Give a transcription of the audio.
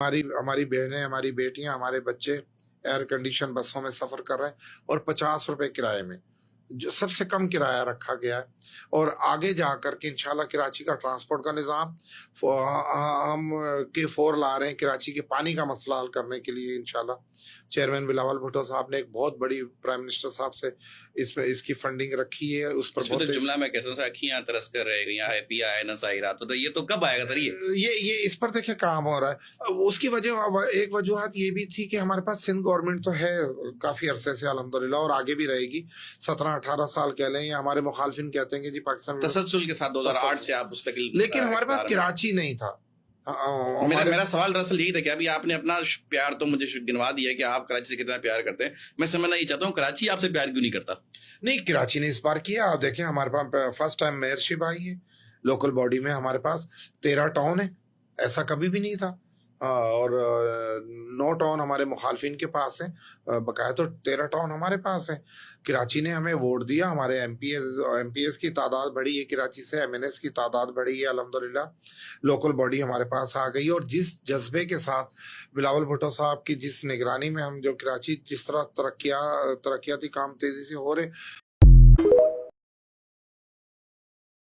ہماری ہماری بہنیں، ہماری بیٹیاں، ہمارے بچے ایئر کنڈیشن بسوں میں سفر کر رہے ہیں اور 50 روپے کرائے میں، جو سب سے کم کرایہ رکھا گیا ہے۔ اور آگے جا کر کے انشاءاللہ کراچی کا ٹرانسپورٹ کا نظام ہم K4 لا رہے ہیں، کراچی کے پانی کا مسئلہ حل کرنے کے لیے انشاءاللہ۔ چیئرمین بلاول بھٹو صاحب نے ایک بہت بڑی پرائم منسٹر صاحب سے اس کی فنڈنگ رکھی ہے، اس پر اس میں تو بہت جملہ میں کیسے سے اکھیاں ترس کر رہ گئی ہے پیا ہے نسائی رات، تو یہ تو کب آئے گا سر؟ یہ اس پر دیکھیں کام ہو رہا ہے۔ اس کی وجہ ایک وجوہات یہ بھی تھی کہ ہمارے پاس سندھ گورنمنٹ تو ہے کافی عرصے سے الحمدللہ، اور آگے بھی رہے گی، 17-18 سال کہہ لیں، یا ہمارے مخالفین کہتے ہیں کہ جی پاکستان تسلسل کے ساتھ 2008 سے آپ مستقل، لیکن ہمارے پاس کراچی نہیں تھا۔ میرا سوال دراصل یہی تھا کہ ابھی آپ نے اپنا پیار تو مجھے گنوا دیا کہ آپ کراچی سے کتنا پیار کرتے ہیں، میں سمجھنا یہ چاہتا ہوں کراچی آپ سے پیار کیوں نہیں کرتا؟ نہیں، کراچی نے اس بار کیا۔ آپ دیکھیں ہمارے پاس فرسٹ ٹائم میئرشپ آئی ہے لوکل باڈی میں، ہمارے پاس 13 ٹاؤن ہے، ایسا کبھی بھی نہیں تھا۔ اور 9 ٹاؤن ہمارے مخالفین کے پاس ہیں، بقایا تو 13 ٹاؤن ہمارے پاس ہیں۔ کراچی نے ہمیں ووٹ دیا، ہمارے ایم پی ایس کی تعداد بڑھی ہے کراچی سے، MNS کی تعداد بڑھی ہے الحمدللہ، لوکل باڈی ہمارے پاس آ گئی۔ اور جس جذبے کے ساتھ بلاول بھٹو صاحب کی جس نگرانی میں ہم جو کراچی جس طرح ترقیاتی کام تیزی سے ہو رہے